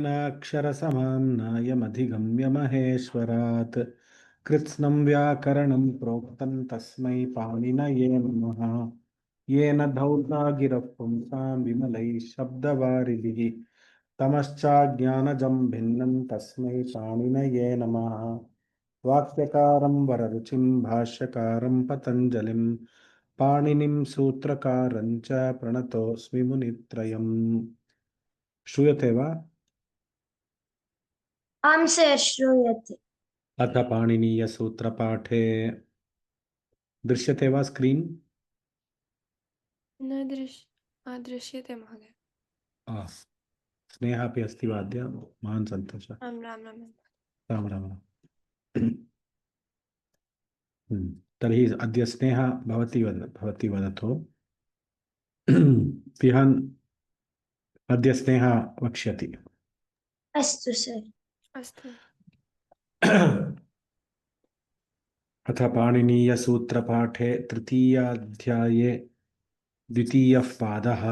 तेनाक्षरसमाम्नायमधिगम्य महेश्वरात् कृत्स्नं व्याकरणं प्रोक्तं तस्मै पाणिनये नमः। येन धौता गिरः पुंसां विमलैः शब्दवारिधिः तमश्चाज्ञानजं भिन्नं तस्मै पाणिनये नमः। वाक्यकारं वररुचिं भाष्यकारं पतञ्जलिं पाणिनिं सूत्रकारं च प्रणतोऽस्मि मुनित्रयम्। श्रूयते वा? आं सर श्रूयते। अथ पाणिनीयसूत्रपाठे दृश्यते वा स्क्रीन्? न दृश्यते महोदय। स्नेहा अपि अस्ति वा अद्य? महान् सन्तोषः। राम राम राम। राम राम। तर्हि अद्य स्नेहा भवती वदतु। पिहान् अद्य स्नेहा वक्ष्यति। अस्तु सर। अस्तु। अथ पाणिनीयसूत्रपाठे तृतीयाध्याये द्वितीयः पादः।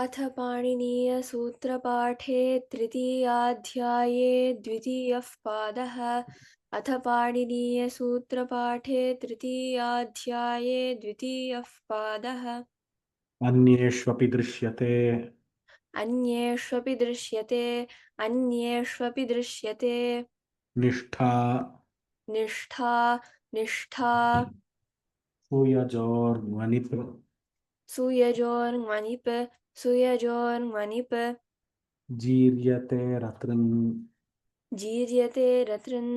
अथ पाणिनीयसूत्रपाठे तृतीयाध्याये द्वितीयः पादः। अथ पाणिनीयसूत्रपाठे तृतीयाध्याये द्वितीयः पादः। अन्येष्वपि दृश्यते अन्येष्वपि दृश्यते अन्येष्वपि दृश्यते निष्ठा निष्ठा निष्ठा सुयजोर्मनिप् सुयजोर्मनिप् सुयजोर्मनिप् जीर्यते रतृन् जीर्यते रतृन्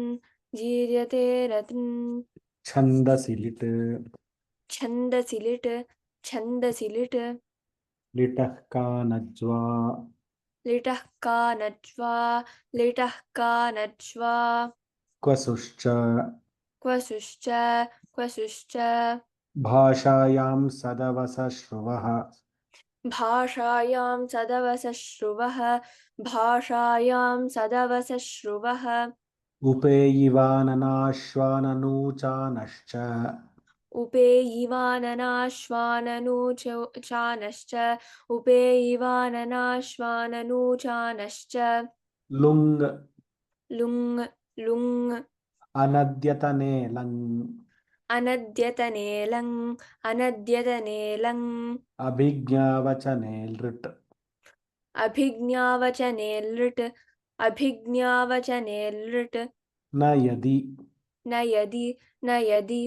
जीर्यते रतृन् छन्दसि लिट् छन्दसि लिट् छन्दसि लिट् लिटः कानज्वा लिटः कानज्वा लिटः कानज्वा क्वसुश्च क्वसुश्च क्वसुश्च भाषायां सदवसश्रुवः भाषायां सदवसश्रुवः भाषायां सदवसश्रुवः उपेयिवाननाश्वाननूचानश्च उपेयिवाननाश्वाननूचानश्च उपेयिवाननाश्वाननूचानश्च लुङ् लुङ् लुङ् अनद्यतने लङ् अनद्यतनेलङ् अनद्यतनेलङ् अभिज्ञावचने लृट् अभिज्ञावचने लृट् अभिज्ञावचने लृट् न यदि न यदि न यदि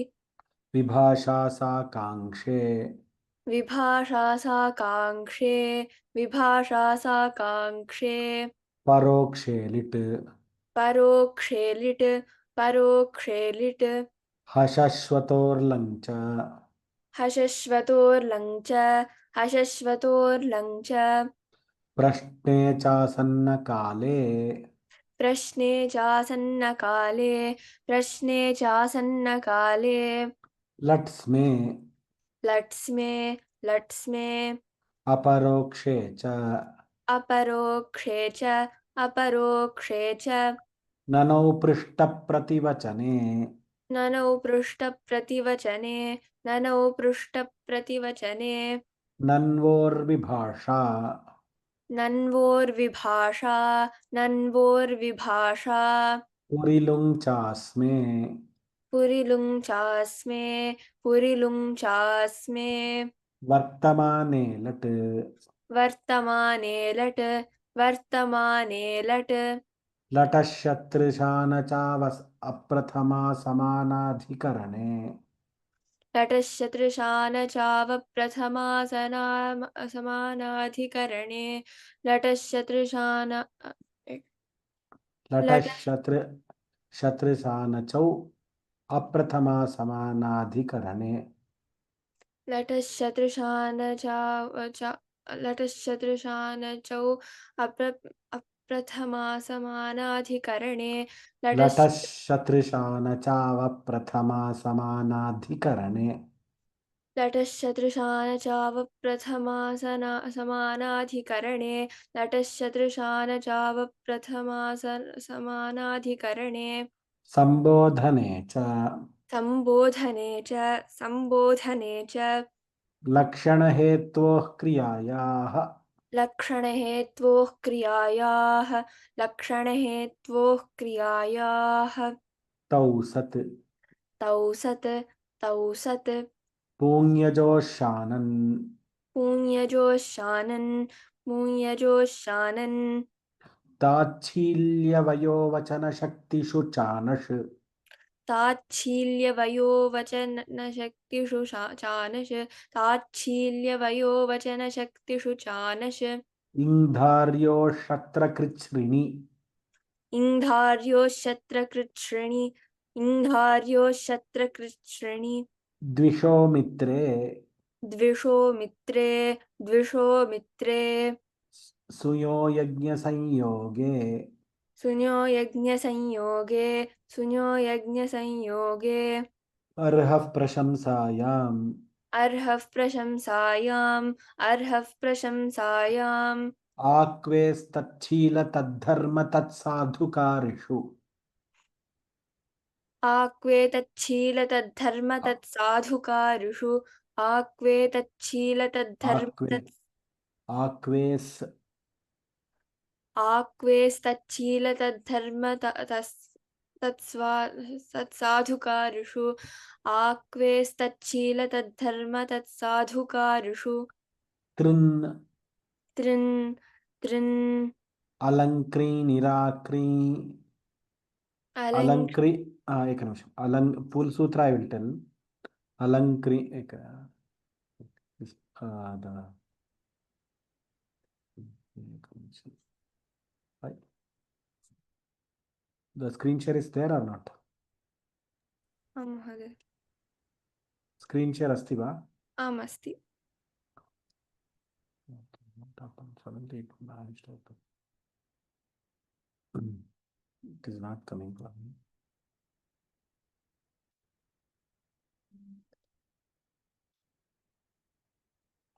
विभाषा सा काङ्क्षे विभाषा सा काङ्क्षे विभाषा सा काङ्क्षे परोक्षे लिट् परोक्षे लिट् परोक्षे लिट् हशश्वतोर्लङ् च हशश्वतोर्लङ् च हशश्वतोर्लङ् च प्रश्ने चासन्नकाले प्रश्ने चासन्नकाले प्रश्ने चासन्नकाले लट्स्मे लट्स्मे लट्स्मे अपरोक्षे च अपरोक्षे च अपरोक्षे च ननौ पृष्ठप्रतिवचने ननौ पृष्ठप्रतिवचने ननौ पृष्ठप्रतिवचने नन्वोर्विभाषा नन्वोर्विभाषा नन्वोर्विभाषा पुरिलुङ् चास्मे पुरिलुङ् चास्मे पुरिलुङ् चास्मे वर्तमाने लट् वर्तमाने लट् वर्तमाने लट् लटः शतृशान चावस् अप्रथमा समानाधिकरणे लटशतृशान चावप्रथमा समानाधिकरणे लटशतृशान लटः लट शतृशानचौ अप्रथमा समानाधिकरणे लटशतृशान लटशतृशान चौ अप्रथमा समानाधिकरणे लटः शतृशान चावप्रथमा समानाधिकरणे लटशतृशान चावप्रथमा समानाधिकरणे लटशतृशान चावप्रथमा समानाधिकरणे संबोधने च संबोधने च लक्षणहेत्वोः क्रियायाः लक्षणहेत्वोः क्रियायाः लक्षणहेत्वोः क्रियायाः तौ सत् तौ सत् पुण्यजोशानन् मूञ्यजोशानन् ताच्छील्यवयोवचनशक्तिषु चानश् ताच्छील्यवयोवचनशक्तिषु चानश ताच्छील्यवयोवचनशक्तिषु चानश इङ्धार्योषत्रकृच्छ्रिणि इङ्धार्यो शत्रकृच्छ्रेणि द्विषो मित्रे द्विषो मित्रे सुयो यज्ञसंयोगे सुन्यो यज्ञसंयोगे अर्हः प्रशंसायाम् अर्हः प्रशंसायाम् आक्वेस्तच्छील तद्धर्म तत्साधुकारिषु आक्वे तच्छील तद्धर्म तत्साधुकारिषु आक्वे तच्छील तद्धर्म आक्वे आक्वेस् आक्वेस्तच्छील तद्धर्म तत्साधुकारिषु आक्वेस्तच्छील तद्धर्म तत्साधुकारिषु तृन् तृन् तृन् अलङ्क्री निराक्री अलङ् अलङ्क्री एकनिमिषम् फुल् सूत्र ऐ विल् टेल् अलङ्क्री the screen share is there or not? आम् महोदय Screen share अस्ति वा? आम् अस्ति It is not coming for me.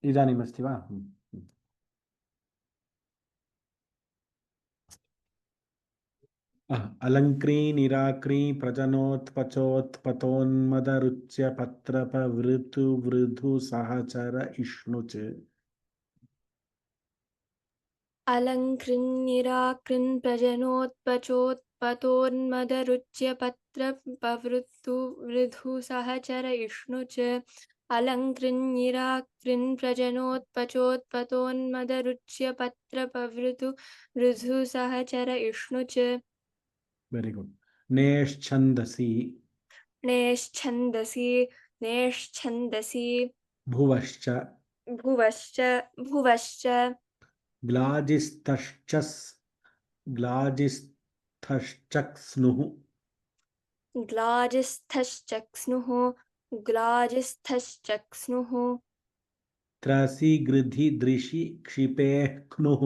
इदानीम् अस्ति वा? अलङ्क्री निराक्री प्रजनोत्पचोत्पतोन्मदरुच्य पत्रपवृतु वृधु सहचर इष्णुच अलङ्कृन्निराकृन् प्रजनोत्पचोत्पतोन्मदरुच्य पत्रपवृत्तु वृधु सहचर इष्णु च अलङ्कृन्निराकृन् प्रजनोत्पचोत्पतोन्मदरुच्य पत्रपवृतु वृधु सहचर इष्णु च वेरी गुड नेश्छन्दसि नेश्छन्दसि भुवश्च भुवश्च ग्लाजिस्थश्चक्स्नुः ग्लाजिस्थश्चक्स्नुः त्रसि गृधि दृशि क्षिपेः क्नुः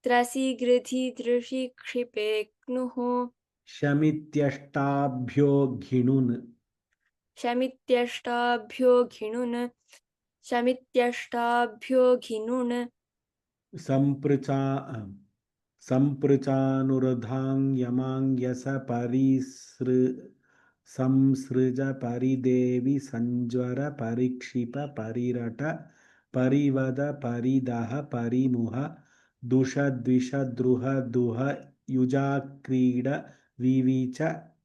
त्रसि गृधि धृषि क्षिपेक्नुः शमित्यष्टाभ्यो घिणुन् शमित्यष्टाभ्यो घिनुन् सम्पृचानुरधाङ्यमाङ्यस संसृज परिदेवि संज्वर परिक्षिप परिरट परिवद परिदह परिमुह दुषद्विष द्रुह दुह युजाक्रीड विविच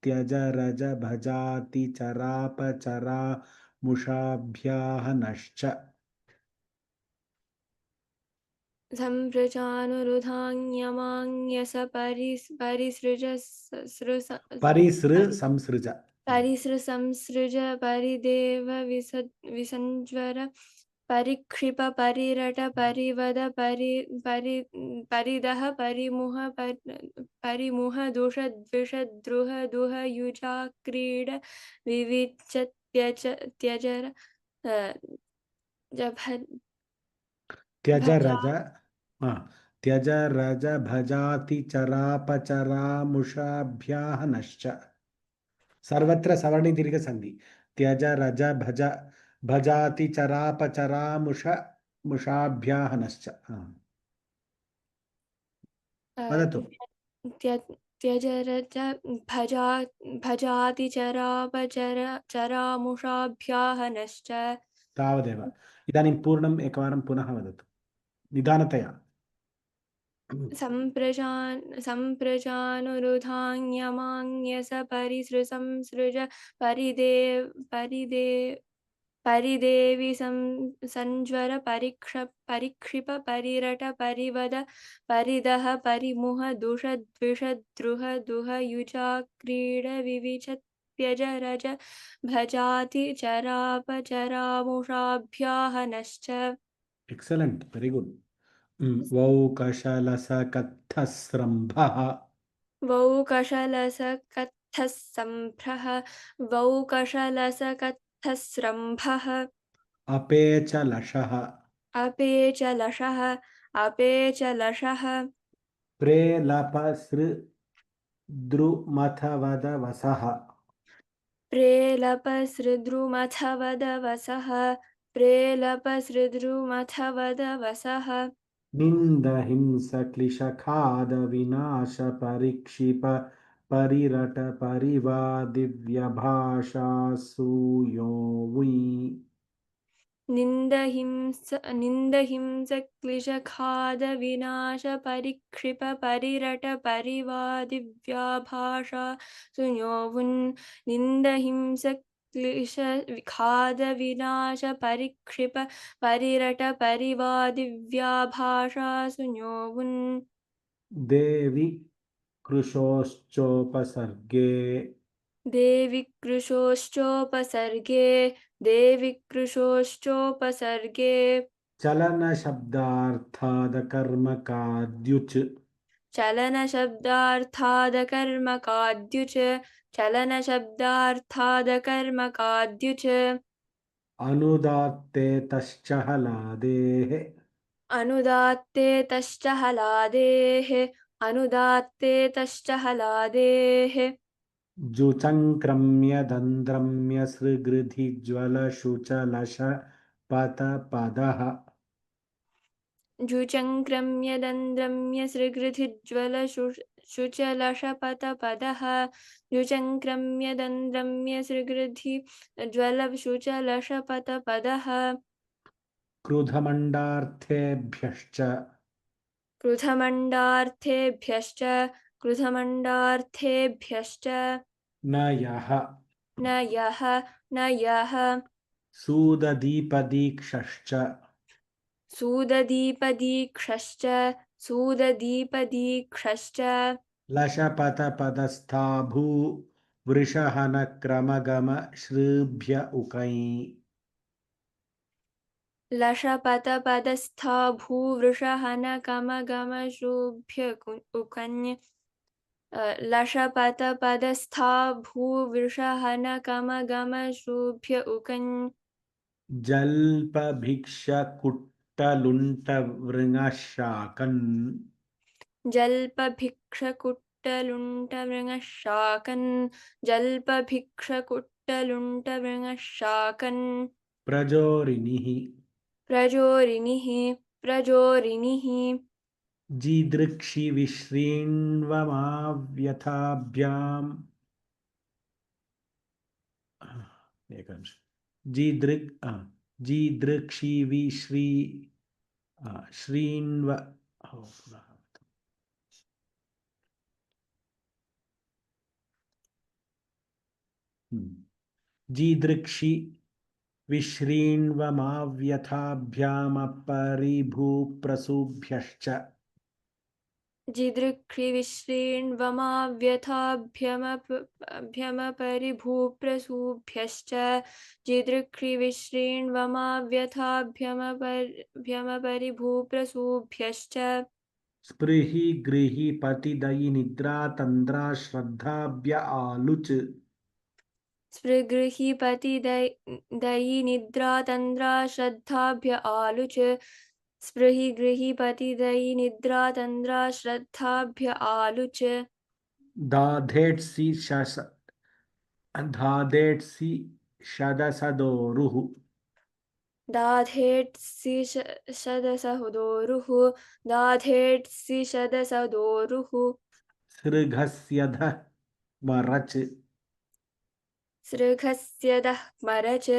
त्यज रज भजाति चरापचरामुषाभ्याह नश्च सम्प्रचानुरुधान्यमान्यस परिसृसंसृज परिदेव विसञ्ज्वर परिक्षिप परिरट परिवद परिदह परिमुह दुषद्विषद्रुह दुह युजाक्रीड विविच त्यजर त्यज रज त्यज रज भजाति चरापचरामुषाभ्याह नश्च सर्वत्र सवर्णी दीर्घ संधि त्यज रज भज भजाति चरापचरामुषाभ्याह नश्च वदतु त्यज रज भजाति चरामुषाभ्याह नश्च तावदेव। इदानीं पूर्णम् एकवारं पुनः वदतु निदानतया। सम्प्रजानुरुधान्यमान्यस परिसृज परिदेवि संज्वर परिक्षिप परिरट परिवद परिदह परिमुह दुष द्विष द्रुह दुह युजा क्रीड विविच त्यज रज भजाति चरापचरामुषाभ्याहनश्च। एक्सलेंट, वेरी गुड। वौकशलसकत्थस्रम्भः वौकशलसकत्थः सम्भ्रः वौकशलसकत्थस्रम्भः अपेचलशः अपेचलशः अपेचलशः प्रेलपसृद्रुमथवदवसः प्रेलपसृद्रुमथवदवसः प्रेलपसृद्रुमथवदवसः निन्दहिंसक्लिशखादविनाशपरिक्षिप परिरट परिवादिव्यभाषासूयो वुञ् निन्दहिंस विनाश परिक्षिप परिरट परिवादिव्याभाषा सुयोवुन् निन्दहिंस विनाश परिक्षिप परिरट परिवादिव्याभाषा सुयोवुन् देवि कृशोश्चोपसर्गे देवि कृशोश्चोपसर्गे चलनशब्दार्थादकर्मकाद्युच् चलनशब्दार्थादकर्मकाद्युच चलनशब्दार्थादकर्मकाद्युच अनुदात्ते तश्च हलादेः अनुदात्ते तश्च हलादेः अनुदात्ते तश्च हलादेः जुचङ्क्रम्य दन्द्रम्य सृगृधिज्वलशुचलश पतपदः जुचङ्क्रम्य दन्द्रम्य सृगृधिज्वलशुचलशपतपदः जुचङ्क्रम्य दन्द्रम्य सृगृधिज्वलशुचलशपतपदः क्रुधमण्डार्थेभ्यश्च क्रुधमण्डार्थेभ्यश्च क्रुधमण्डार्थेभ्यश्च न यः न यः सूददीपदीक्षश्च सूददीपदीक्षश्च सूददीपदीक्षश्च लशपतपदस्था भूवृषहनक्रमगम श्रुभ्य उकै लशपतपदस्था भूवृषहनकमगमशुभ्य उकन्य लशपतपदस्था भूवृषहनकमगमशुभ्य उकन् जल्पभिक्षकुट्टलुण्टवृङशाकन् जल्पभिक्षकुट्टलुण्टवृङशाकन् जल्पभिक्षकुट्टलुण्टवृङशाकन् प्रजोरिनिः प्रजोरिनिः जीदृक्षि विश्रीण्वमाव्यथाभ्याम् एकनिमिष जीदृक्षि विश्री श्रीण्व जीदृक्षि विश्रीण्वमाव्यथाभ्यामपरिभूप्रसूभ्यश्च जिदृक्षिविश्रीण्वमाव्यथाभ्यमपरिभूप्रसूभ्यश्च जिदृक्षिविश्रीण्वमाव्यथाभ्यमपरिभूप्रसूभ्यश्च स्पृहि गृहि पतिदयि निद्रा तन्द्रा श्रद्धाभ्य आलुच स्पृगृहीपति दयि निद्रा तन्द्रा श्रद्धाभ्य आलुच स्पृहि गृहीपति दयि निद्रा तन्द्रा श्रद्धाभ्य आलुच दाधेट्सि शदसदोरुः दाधेट्सि शदसहोदोरुः दाधेट्सि शदसदोरुः सृघस्यधः मरच सृघस्यदः मरच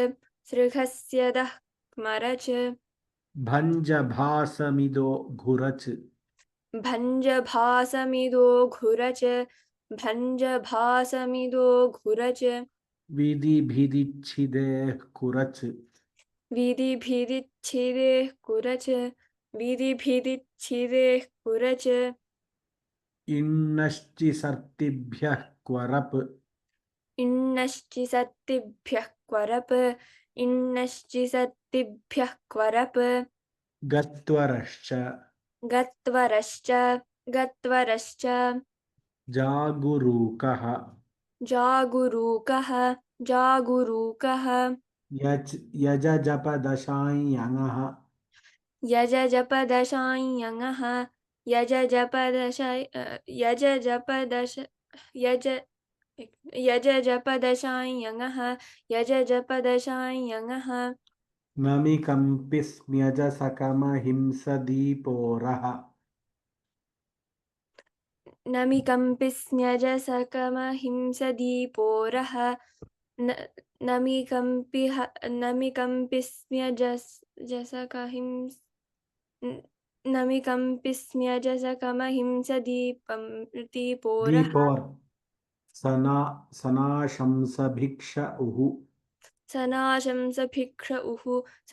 सृघस्यदः क्मरच भञ्जभासमिदो घुरच भञ्जभासमिदो घुरच भञ्जभासमिदो घुरच विधिभिदिच्छिदेः कुरच विधिभिदिच्छिदेः कुरच विधिभिदिच्छिदेः कुरच इण्णश्चिसर्तिभ्यः क्वरप् इण्णश्चिसत्तिभ्यः क्वरप् इण्णश्चिसत्तिभ्यः क्वरप् गत्वरश्च गत्वरश्च गत्वरश्च जागुरूकः जागुरूकः जागुरूकः यजजपदशाञ्यङः यजजपदशाञ्यङः यजजपदश यजजपदश यज यजजपदशाञ्यङः यजजपदशाञ्यङः नमिकम्पिस्म्यजसकमहिंसदीपोरः नमिकम्पिस्म्यजसकमहिंसदीपोरः नमिकम्पिस्म्यजसकहिंस नमिकम्पिस्म्यजसकमहिंसदीपं दीपोरः दीपोर् सनाशंसभिक्ष उः सनाशंसभिक्ष उः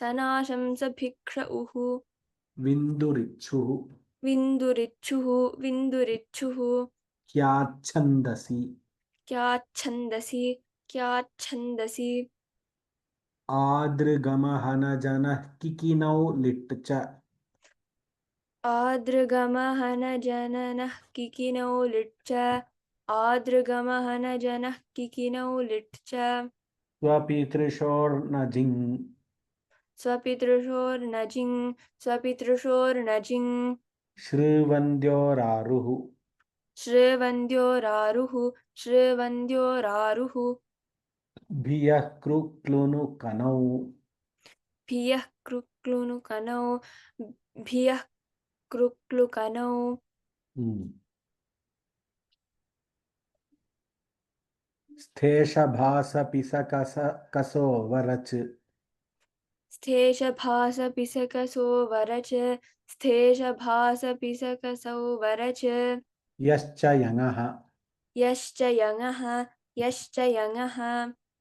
सनाशंसभिक्ष उः विन्दुरिच्छुः विन्दुरिच्छुः विन्दुरिच्छुः क्याच्छन्दसि क्याच्छन्दसि क्याच्छन्दसि आदृगमहनजनः किकिनौ लिट् च आदृगमहनजननः किकिनौ लिट् च आदृगमहनजनः किकिनौ लिट् च स्वपितृशोर्नजिङ् स्वपितृशोर्नजिं स्वपितृशोर्नजिं श्रीवन्द्योरारुः श्रीवन्द्योरारुः श्रीवन्द्योरारुः भियः कृक्लुनुकनौ भियः कृक्लुनुकनौ भियः कृक्लुकनौ स्थेशभासपिसकसो वरच स्थेशभासपिसकसो वरच स्थेशभासपिसकसौ वरच यश्च यङः यश्च यङः यश्च यङः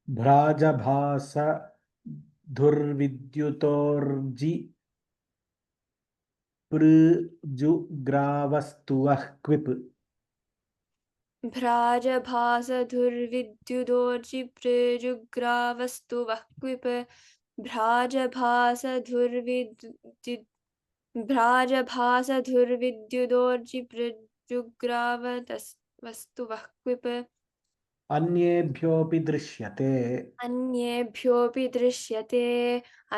भ्राजभास धुर्विद्युतोर्जि पृजुग्रावस्तुवः क्विप् भ्राजभासधुर्विद्युदोर्जिप्रेजुग्रावस्तुवः क्विप् भ्राजभासधुर्विद्युदोर्जिप्रजुग्रावस्तुवः क्विप् अन्येभ्योऽपि दृश्यते अन्येभ्योऽपि दृश्यते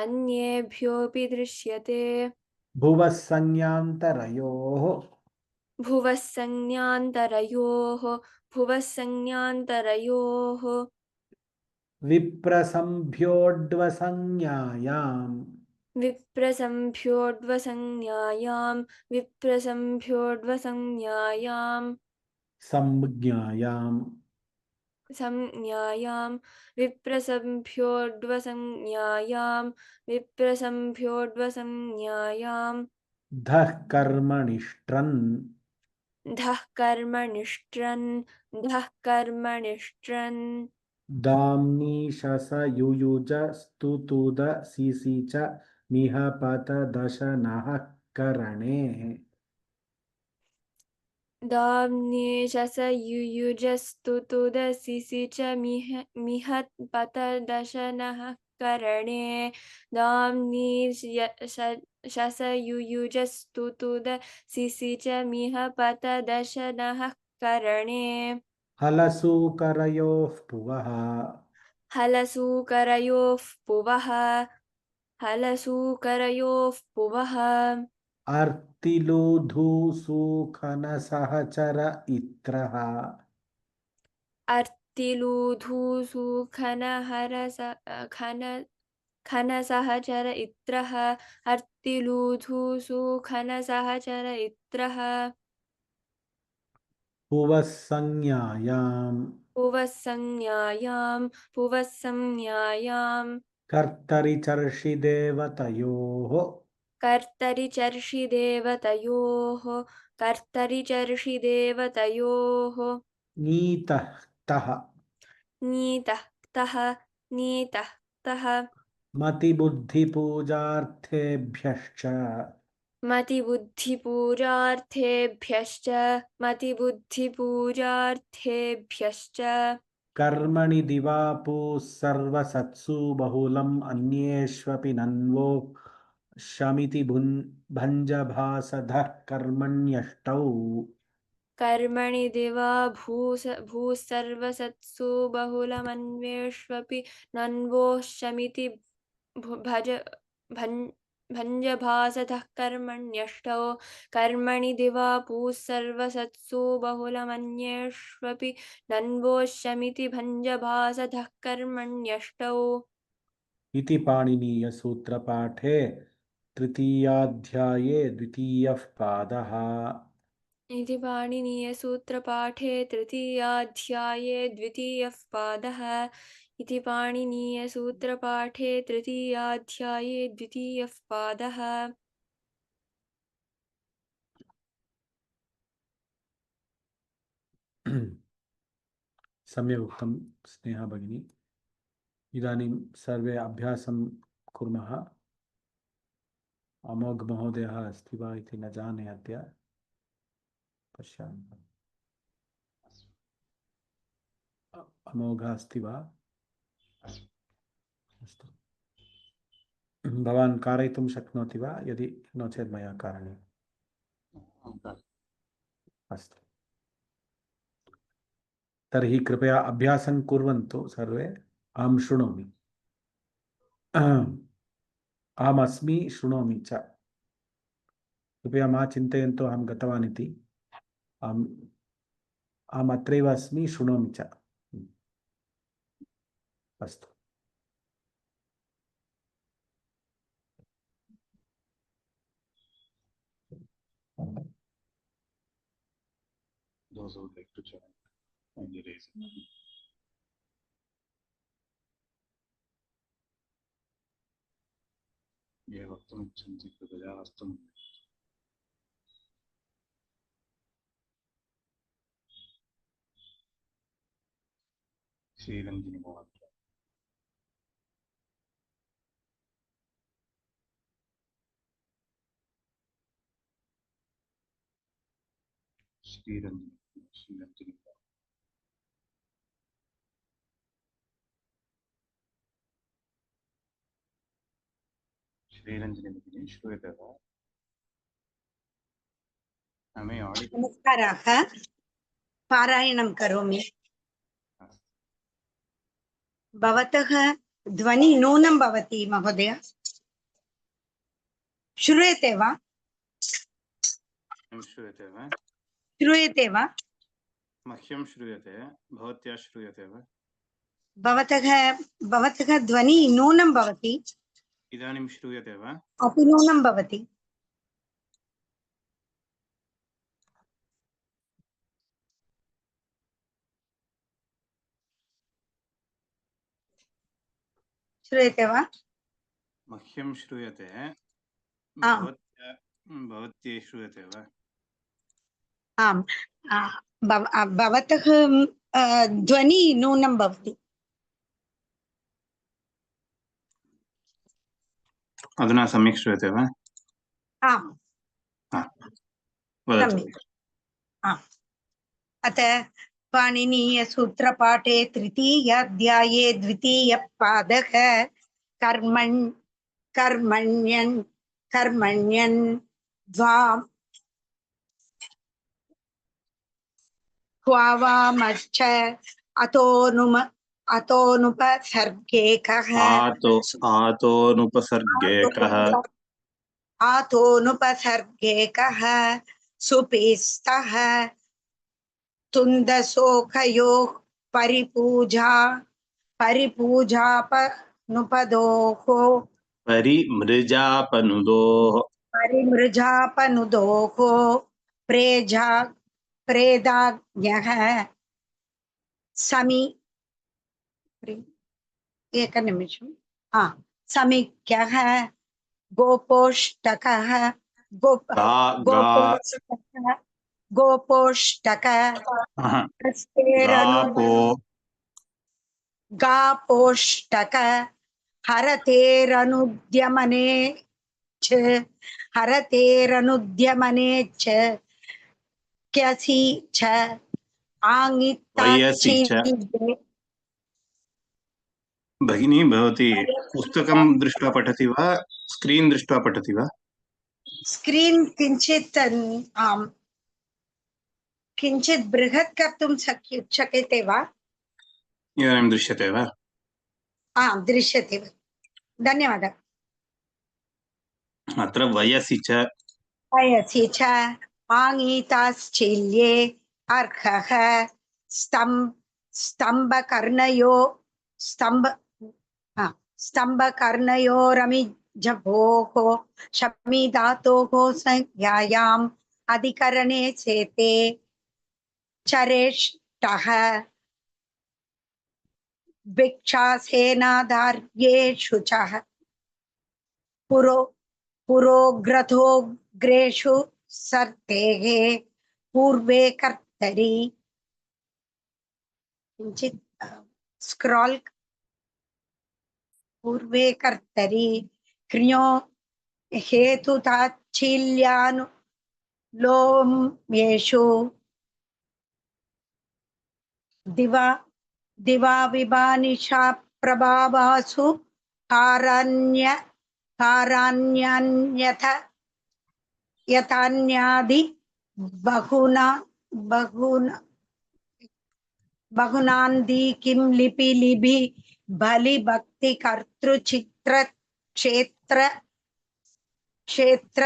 अन्येभ्योऽपि दृश्यते भुवः संज्ञान्तरयोः भुवः संज्ञान्तरयोः भुवः संज्ञान्तरयोः विप्रसंभ्योड्वसंज्ञायाम् विप्रसंभ्योड्वसंज्ञायां विप्रसंभ्योड्वसंज्ञायां संज्ञायाम् संज्ञायां विप्रसंभ्योड्वसंज्ञायां विप्रसंभ्योड्वसंज्ञायां धः कर्मणिष्ट्रन् धः कर्मणिष्ट्रन् धः कर्मणिष्ट्रन् दाम्नीशसयुयुजस्तुतुदसिसि च मिह पतदशनः करणे दाम्नेशसयुयुजस्तुतुदसिसि च मिहत्पतदशनः करणे दाम्नीशसयुयुजस्तुतुदसिसि च मिहपतदशनः करणे हलसूकरयोः पुवः हलसूकरयोः पुवः हलसूकरयोः पुवः अर्तिलुधुसूखनसहचर इत्रः अर्तिलूधूसुखनहरस खन खनसहचर इत्रः अर्तिलूधूसुखनसहचर इत्रः पुवः संज्ञायाम् पुवः संज्ञायां पुवः संज्ञायां कर्तरि चर्षि देवतयोः कर्तरि चर्षि देवतयोः कर्तरि चर्षि देवतयोः नीतः तः नीतः तः नीतः तः मतिबुद्धिपूजार्थेभ्यश्च मतिबुद्धिपूजार्थेभ्यश्च मतिबुद्धिपूजार्थेभ्यश्च कर्मणि दिवापुः सर्वसत्सु बहुलम् अन्येष्वपि नन्वो शमिति भञ्जभासधः कर्मण्यष्टौ कर्मणि दिवा भूस्सर्वसत्सु बहुलमन्वेष्वपि नन्वोः शमिति भज भञ्जभासतः कर्मण्यष्टौ कर्मणि दिवा भूस्सर्वसत्सु बहुलमन्येष्वपि नन्वोः शमिति भञ्जभासतः कर्मण्यष्टौ इति पाणिनीयसूत्रपाठे तृतीयाध्याये द्वितीयः पादः इति पाणिनीयसूत्रपाठे तृतीयाध्याये द्वितीयः पादः इति पाणिनीयसूत्रपाठे तृतीयाध्याये द्वितीयः पादः सम्यक् उक्तं स्नेहा भगिनी। इदानीं सर्वे अभ्यासं कुर्मः। अमोघ महोदयः अस्ति वा इति न जाने, अद्य पश्यामः। अमोघ अस्ति वा? अस्तु, भवान् कारयितुं शक्नोति वा? यदि नो चेत् मया कारणीयम्। अस्तु, तर्हि कृपया अभ्यासं कुर्वन्तु सर्वे। अहं शृणोमि, अहमस्मि, शृणोमि च। कृपया मा चिन्तयन्तु अहं गतवान् इति। अहम् अत्रैव अस्मि, शृणोमि च। अस्तु, Those who would like to join, kindly raise your hand. ये वक्तुमिच्छन्ति कृपया हस्तम् श्रीरञ्जनी महोदय। श्रीरञ्जनी भगिनी श्रूयते वा? Am I audible? नमस्काराः, पारायणं करोमि। भवतः ध्वनि न्यूनं भवति महोदय, श्रूयते वा? श्रूयते वा? श्रूयते वा? मह्यं श्रूयते, भवत्या श्रूयते वा? भवतः ध्वनि न्यूनं भवति। इदानीं श्रूयते वा? अति न्यूनं भवति। श्रूयते वा? मह्यं श्रूयते, भवत्यै श्रूयते वा? आम्, भवतः ध्वनि न्यूनं भवति। अधुना सम्यक् श्रूयते वा? आम्, सम्यक्। अतः पाणिनीयसूत्रपाठे तृतीयाध्याये द्वितीयः पादः कर्मण्यन् द्वावामश्च अतोनुपसर्गेकः आतोनुपसर्गेकः सुपिस्तः तुन्दशोकयोः परिमृजापनुदोः प्रेदाज्ञः एकनिमिषम्। समीक्यः गोपोष्टकः गोपोष्टकः गापो गापोष्टक हरतेरनुद्यमने च क्यसि च वयसि च आङिताच्छील्ये भगिनी भवती पुस्तकं दृष्ट्वा पठति वा स्क्रीन् दृष्ट्वा पठति वा? स्क्रीन् किञ्चित् किञ्चित् बृहत् कर्तुं शक्यते वा? इदानीं दृश्यते वा? दृश्यते। धन्यवादः। अत्र वयसि च वयसि च आङिताश्चिल्ये अर्हः स्तम्भकर्णयोरमिजभोः शमिधातोः संज्ञायाम् अधिकरणे सेते चरेष्टः भिक्षासेनाधार्येषु च पुरोग्रथोग्रेषु सर्तेः पूर्वे कर्तरि किञ्चित् स्क्रॉल पूर्वे कर्तरि क्रियो हेतुताच्छील्यानुलोम्येषु दिवा विभानिशा प्रभावासु कारान्यन्यथ यथान्यादि बहुनान्दी किं लिपि लिभि बलि भक्ति कर्तृचित्र क्षेत्र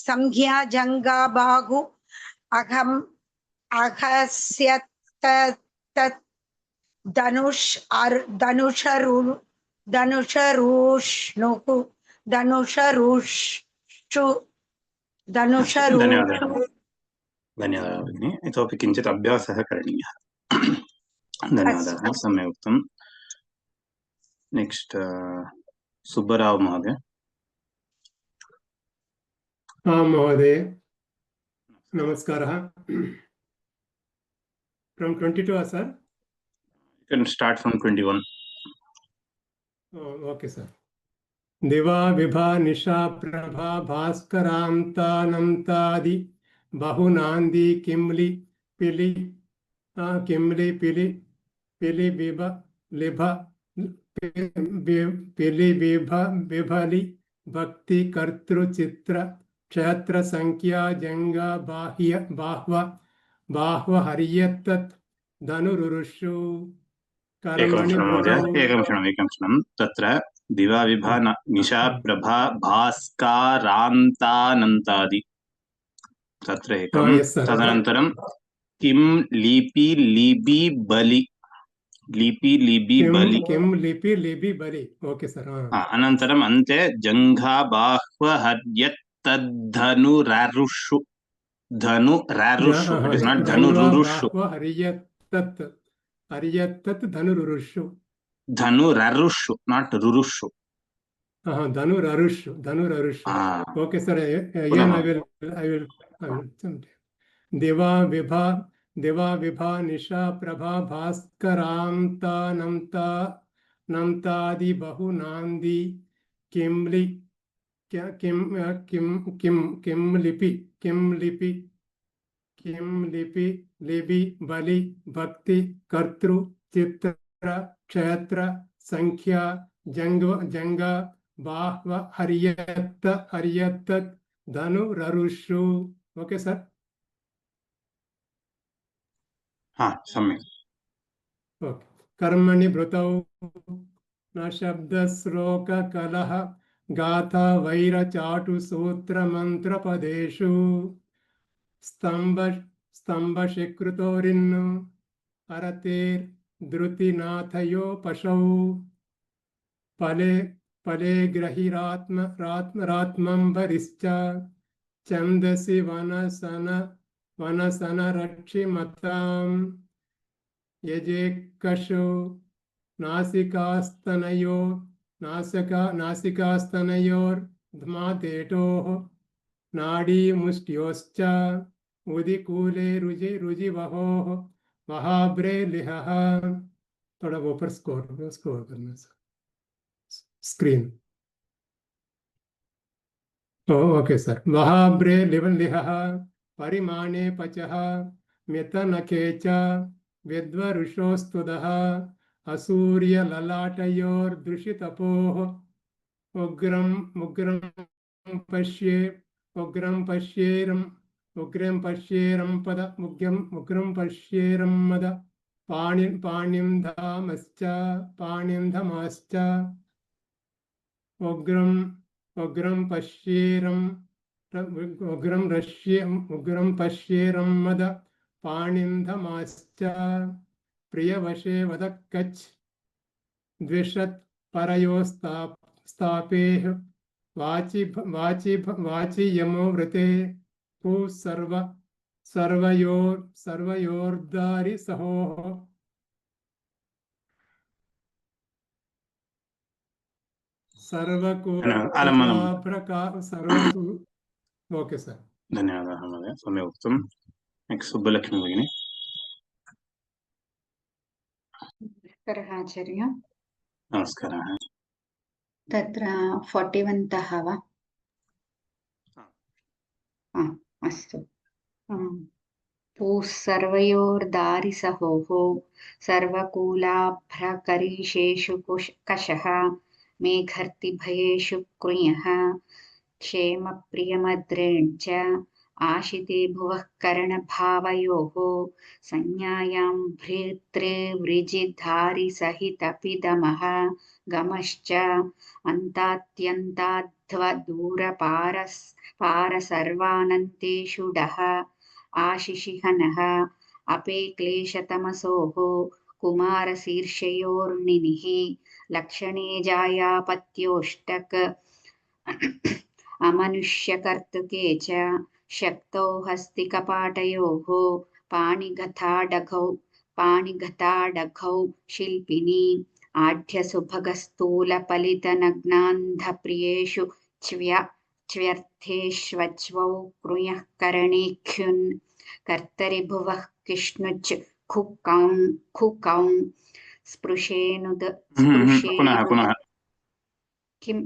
संज्ञा जंगा बाहु अहम अहस्यत धनुषरुष्णु धन्यवादः भगिनी। इतोपि किञ्चित् अभ्यासः करणीयः। धन्यवादाः, सम्यक् उक्तं। नेक्स्ट् सुब्बराव् महोदय। महोदय नमस्कारः। From 22, sir? You can start from 21. Okay, sir. दिवा विभा निशा प्रभा भास्करान्तानन्तादि बहुनान्दी किम्लि पिलि बिभ लिभ पिलि बिभलि भक्ति कर्तृचित्र क्षेत्र संख्या जंगा बाह्व हर्यत्तत् धनुरुरुषु कर्मणि एकं क्षणं तत्र दिवा विभा निशा प्रभा भास्करान्तानन्तादि तत्र एकं तदनन्तरं किं लिपि लिबि बलि ओके सर। अनन्तरम् अन्ते जङ्घा बाह्व हर्यत्तद्धनुररुषु धनुररुषु इट् इस् नाट् धनुरुरुषु हर्यत्तत् धनुरुरुषु नाट् रुरुषु धनुररुषु okay sir. again I will दिवा विभा निशा प्रभा भास्करान्तानन्तादि बहुनान्दी किम्लि लिपि बलि भक्ति कर्तृ चित्र क्षेत्र संख्या जंगा बाह्व हर्यत्तत् धनुररुषु। ओके सर। सम्यक्। ओके। कर्मणि भृतौ न शब्दश्लोक कलह गाथा वैरचाटु सूत्र मंत्र पदेषु स्तंभ शिकृतोरिन्नु अरतेर द्रुतिनाथयो पशौ पले ग्रहिरात्मंबरिश्च छन्दसि वनसन रक्षिमताम् यजेकशो नासिकास्तनयोर्ध्मादेटोः नाडीमुष्ट्योश्च उदिकूले रुजिवहोः वहाब्रे लिहः। थोड़ा ऊपर स्कोर करना स्क्रीन। ओके सर। वहाब्रे लिहः परिमाणे पचः मितनके च विद्वरुषोस्तुदः असूर्यललाटयोर्दृशितपोः उग्रं पश्येरं मद पाणिं धामश्च उग्रं पश्येरं मद पाणिं धमाश्च प्रियवशे वदक्कच् द्विषत् परयोस्तापेः वाचि यमो वृते सर्वयोर्दारि सहोः ओके सर। धन्यवादाः महोदय, सम्यक् उक्तं। नेक्स्ट् सुब्बलक्ष्मी भगिनी। नमस्कारः आचार्य। नमस्कारः। तत्र 41 तः वा? अस्तु। सर्वयोर्दारिसहोः सर्वकूलाभ्रकरीशेषु कषः मेघर्तिभयेषु कृञः क्षेमप्रियमद्रेण च आशिते भुवः करणभावयोः संज्ञायां भृतृवृजिधारिसहितपिदमः गमश्च अन्तात्यन्ताध्वदूरपारसर्वानन्तेषुडः आशिशिहनः अपे क्लेशतमसोः कुमारशीर्षयोर्निनिः लक्षणे जायापत्योष्टक अमनुष्यकर्तुके च शक्तौ हस्तिकपाटयोः पाणिगताडघौ शिल्पिनी आढ्यसुभगस्थूलपलितनग्नान्धप्रियेषु च्व्यर्थेष्वज्वौ कृञः करणेख्युन् कर्तरि भुवः किष्णुच् खुकौं स्पृशेनुद पुनः किं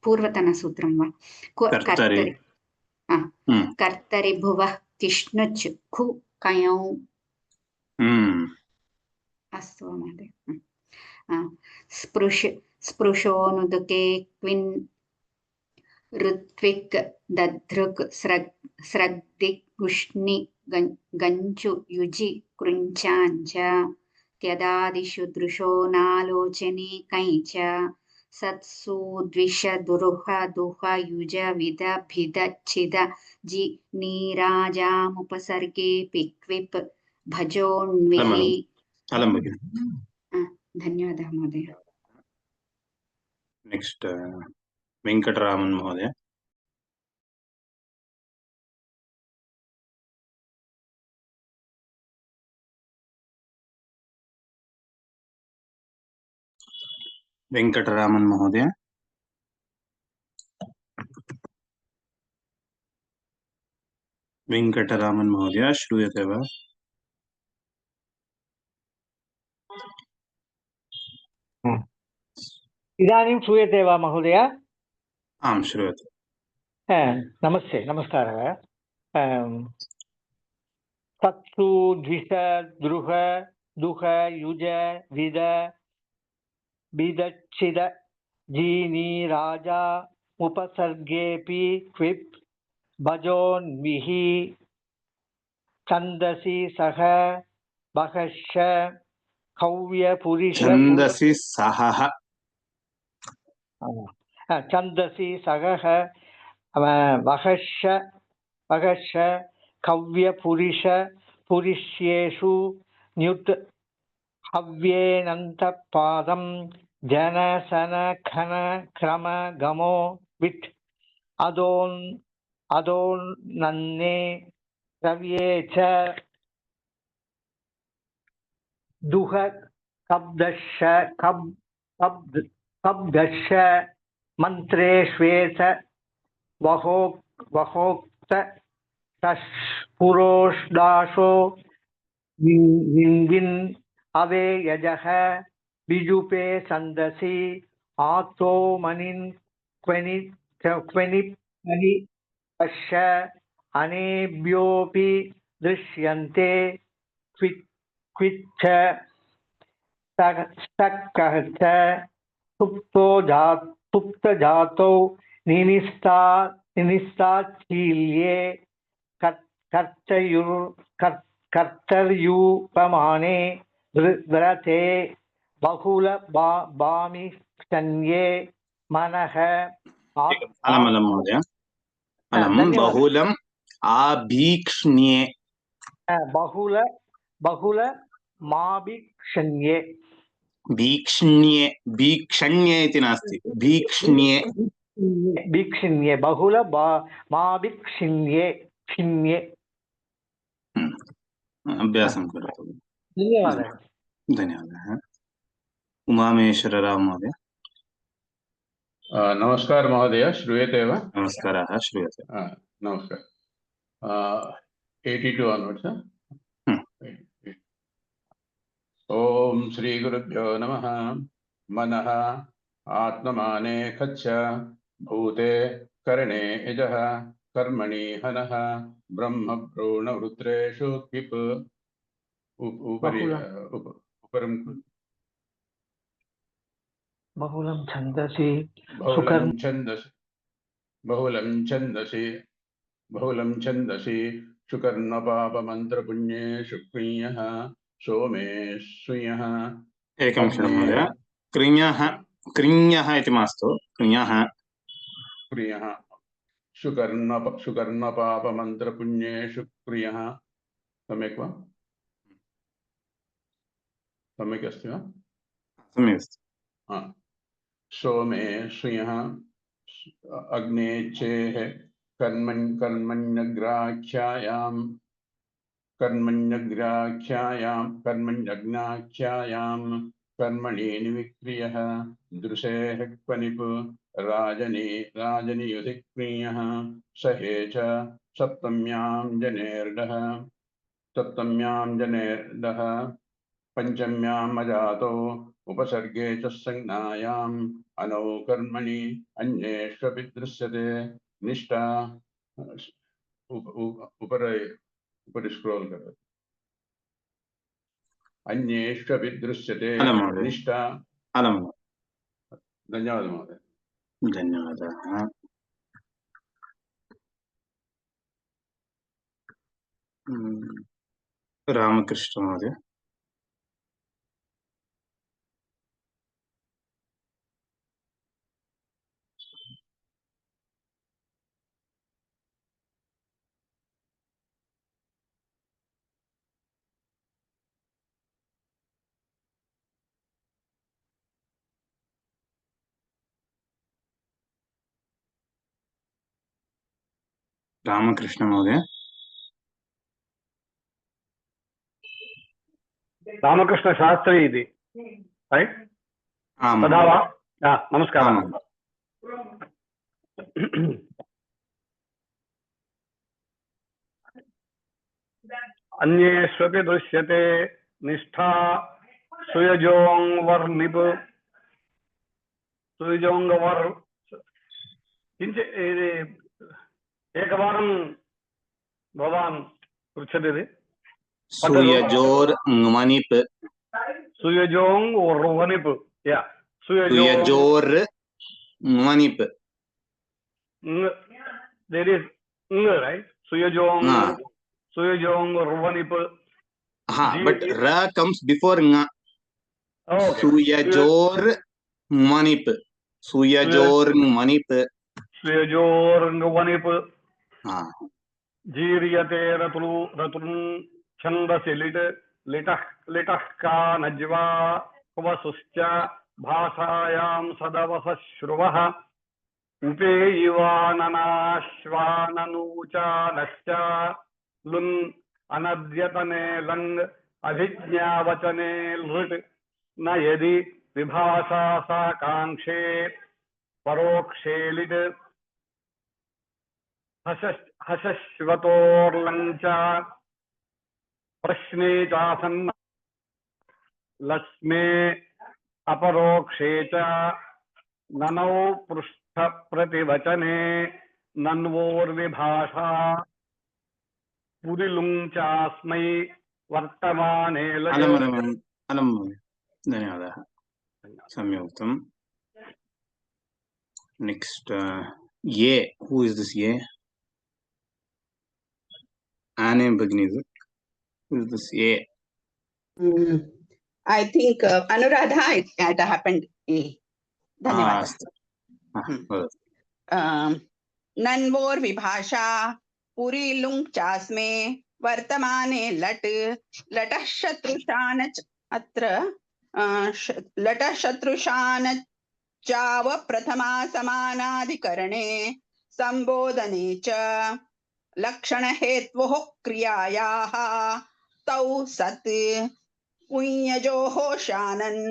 पूर्वतनसूत्रं वा? कर्तरि भुवः किष्णुच् खुकौं। अस्तु महोदय। स्पृशोनुदके क्विन् ऋत्विक् दधृक् स्रग्दिगुष्णि गञ्चु युजि कृञ्चाञ्च त्यदादिषु दृशो नालोचने कैच सत्सु द्विष दुरुह दुह युज विद भिद छिद जि नीराजामुपसर्गे पिक्विप् भजोन्विहि। धन्यवादः महोदय। नेक्स्ट वेंकटरामन महोदय। वेंकटरामन महोदय। वेंकटरामन महोदय श्रूयते वा? इदानीं श्रूयते वा महोदय? आं श्रूयते। नमस्ते, नमस्कारः। तत्सु द्विष द्रुह दुह युज विद बिदच्छिद जीनी राजा उपसर्गेऽपि क्विप् भजोन्विहि छन्दसि सह बहश्च कव्यपुरुष छन्दसि सहः छन्दसि सगः वहश्च कव्यपुरुषेषु न्युत् हव्येनन्तपादं जनसन क्रम गमो विट् अदोन्नन्ने रव्ये च दुह कब्दश कब्दश मंत्रे श्वेत वहोक्त पुरोषदाशो विन अवे यजः बिजुपे संदसि आतो मनिन क्वेनि पश्य अनेभ्योऽपि दृश्यन्ते क्विच्छ स्तक्कश्च सुप्त जातौ निनिस्ताच्छील्ये कर्तर्युपमाने व्रते बहुल बामिक्षन्ये मनः अलम् महोदय अलम् बहुलम् आभीक्ष्ण्ये बहुल माभिक्षण्ये भीक्ष्ण्ये भीक्षण्ये इति नास्ति भीक्ष्ण्ये भीक्षण्ये बहुल माभिक्षण्ये क्षिण्ये अभ्यासं करोतु धन्यवादः धन्यवादः उमामेश्वरराव महोदय नमस्कार महोदय श्रूयते वा नमस्कारः श्रूयते नमस्कार 82 onwards ओम श्री गुरुभ्यो नमः मनः आत्ममाने खच्च भूते करणे यजः कर्मणि हनः ब्रह्म भ्रूण रुद्रेषु किप उपरं बहुलं छन्दसि बहुलं छन्दसि शुकर्णपापमन्त्रपुण्येषु क्रियः सोमे स्वीयः एकं क्षणं महोदय कृञ्यः इति मास्तु कृञ्यः शुकर्णपापमन्त्रपुण्येषु क्रियः सम्यक् वा सम्यक् अस्ति वा सम्यक् अस्ति सोमे श्रियः अग्नेच्छेः कर्मण्यग्नाख्यायां कर्मणि निविक्रियः दृशेः क्वनिप् राजनियुधिक्रियः सहे च सप्तम्यां जनेर्दः पंचम्याम् अजातो उपसर्गे च संज्ञायाम् अनौ कर्मणि अन्येष्वपि दृश्यते निष्ठा उपरि स्क्रॉल करो अन्येष्वपि दृश्यते निष्ठा धन्यवादः महोदय धन्यवादः रामकृष्ण महोदय रामकृष्ण महोदय रामकृष्ण शास्त्री इति रैट् तदा वा नमस्कारः अन्येष्वपि दृश्यते निष्ठा सुयजोङ्वर्निप् सुयजोङ्गवर् किञ्चित् एकवारं भवान् पृच्छति सुयजोर् सुयजोङ्वर्वनिप् सुयजोर् there is right suyajong but ra comes before nga suyajor manip जीर्यते रतुं छन्दसि लिटः का नज्वा कुवसुश्च भाषायां सदवसः श्रुवः उपेयिवाननाश्वाननूचानश्च लुन् अनद्यतने लङ् अभिज्ञावचने लृट् न यदि विभाषा साकांक्षे परोक्षे लिट् हशश्वतोर्लञ्च प्रश्ने चासन् लक्ष्मे अपरोक्षे च ननौ पृष्ठप्रतिवचने नन्वोर्विभाषा पुरिलुञ्चास्मै वर्तमाने लट् अलं धन्यवादः सम्यक् उक्तम् नेक्स्ट ये हू इज दिस ये आने भगिनी who is this ये I think Anuradha it happened A. धन्यवाद नन्वोर विभाषा पुरी लुंग चास्मे वर्तमाने लट लटः शत्रुशान अत्र लटः शत्रुशान चाव प्रथमा समानाधिकरणे संबोधने च लक्षण हेत्वोः क्रियायाः तौ सत् पुञ्यजोः शानन्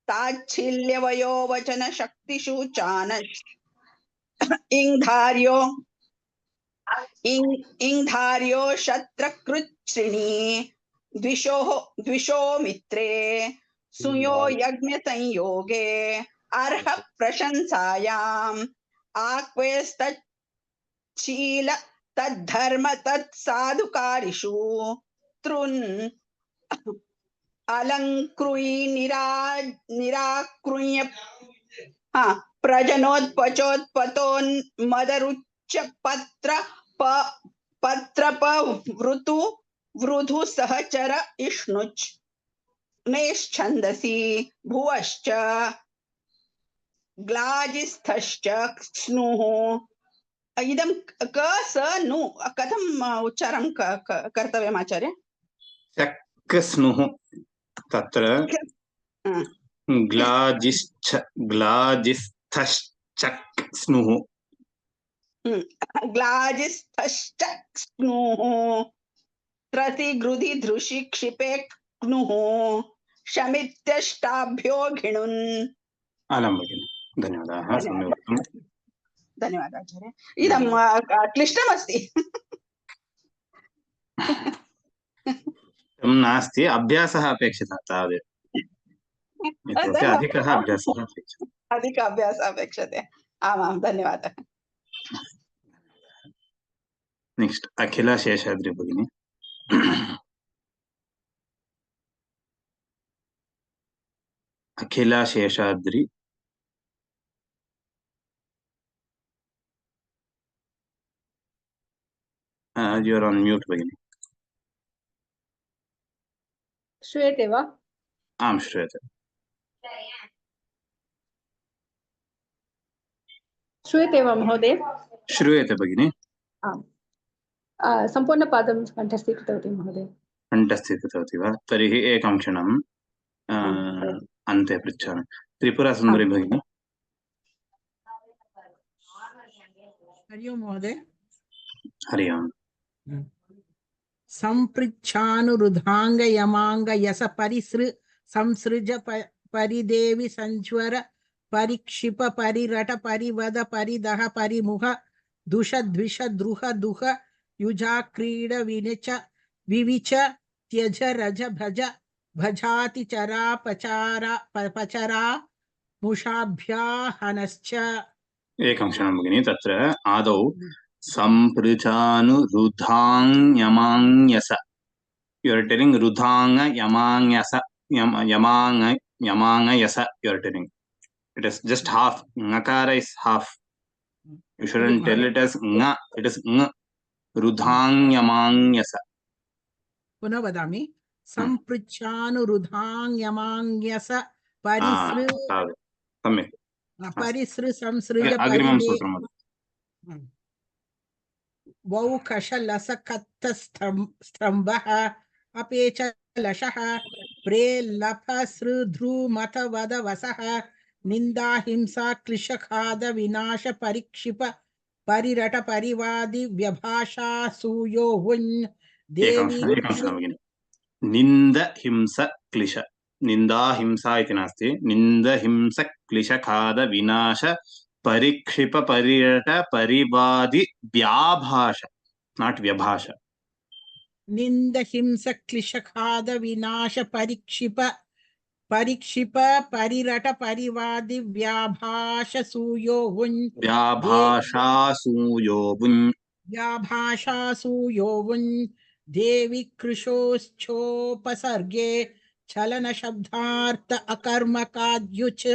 ताच्छिल्यवयो वचन शक्तिषु चानश् इंधार्यो शत्रकृच्छृणी द्विषो मित्रे सुयो यज्ञ संयोगे अर्ह प्रशंसायाम् आक्वेस्तच्छील तद्धर्म तत्साधुकारिषु तृन् अलंकृयि निराकृण्य प्रजनोत्पचोत्पतोन्मदरुच्च पत्रपवृतु वृधु सहचर इष्णुच नेश्छन्दसि भुवश्च ग्लाजिस्थश्च स्नुः इदं क स नु कथं उच्चारणं कर्तव्यम् आचार्य चक्स्नुः तत्र ग्लाजिस्थश्चक् स्नुः ग्लाजिस्थश्चक्स्नुः त्रतिगृधि धृषि क्षिपे क्नुः शमित्यष्टाभ्यो घिणुन् अलं भगिनि धन्यवादाः सम्यक् धन्यवादः आचार्य इदं क्लिष्टमस्ति नास्ति अभ्यासः अपेक्षितः तावदेव इतोपि अधिकः अभ्यासः अपेक्षितः अधिक अभ्यासः अपेक्षते आमां धन्यवादः नेक्स्ट अखिला शेषाद्रि भगिनी अखिला Seshadri you are on mute भगिनी श्रूयते वा आं श्रूयते श्रूयते वा महोदय श्रूयते भगिनी आम् सम्पूर्णपादं कण्ठस्थीकृतवती महोदय कण्ठस्थीकृतवती वा तर्हि एकं क्षणं अन्ते पृच्छामि त्रिपुरासुन्दरी भगिनी हरि ओं महोदय हरि ओम् संपृच्छानुरुधांग यमांग यस परिसृ संसृज परिदेवि संज्वर परिक्षिप परिरट परिवद परिदह परिमुह दुष द्विष द्रुह दुह युजा क्रीड विनिच विविच त्यज रज भज भजाति चरा पचारा पचरा मुषाभ्याहनश्च एकं क्षणं भगिनी तत्र आदौ संपृचानुरुधांयमांयस you are telling rudhanga yamanyasa yamangayasa you are telling it is just half ngakara is half you shouldn't tell it as nga it is ng rudhanyamangyasa पुनः वदामि संपृच्छानुरुधांयमांयस परिसृ सम्यक् परिसृ संसृज अग्रिमं सूत्रं वौकशलसकत्तस्तम्भः अपेच लशः प्रेलभसृध्रुमथवदवसः निन्दा हिंसा क्लिशखाद विनाश परिक्षिप परिरट परिवादि व्यभाषा सूयो हुन् देवी निन्द हिंस क्लिश निन्दा हिंसा इति नास्ति निन्द हिंस क्लिश खाद विनाश परिक्षिप परिरट परिवादि व्याभाष not व्यभाष निंद हिंस क्लिशखाद विनाश परिक्षिप परिरट परिवादि व्याभाष सूयो वुन् देवी कृशोश्चोपसर्गे चलन शब्दार्थ अकर्मकाद्युच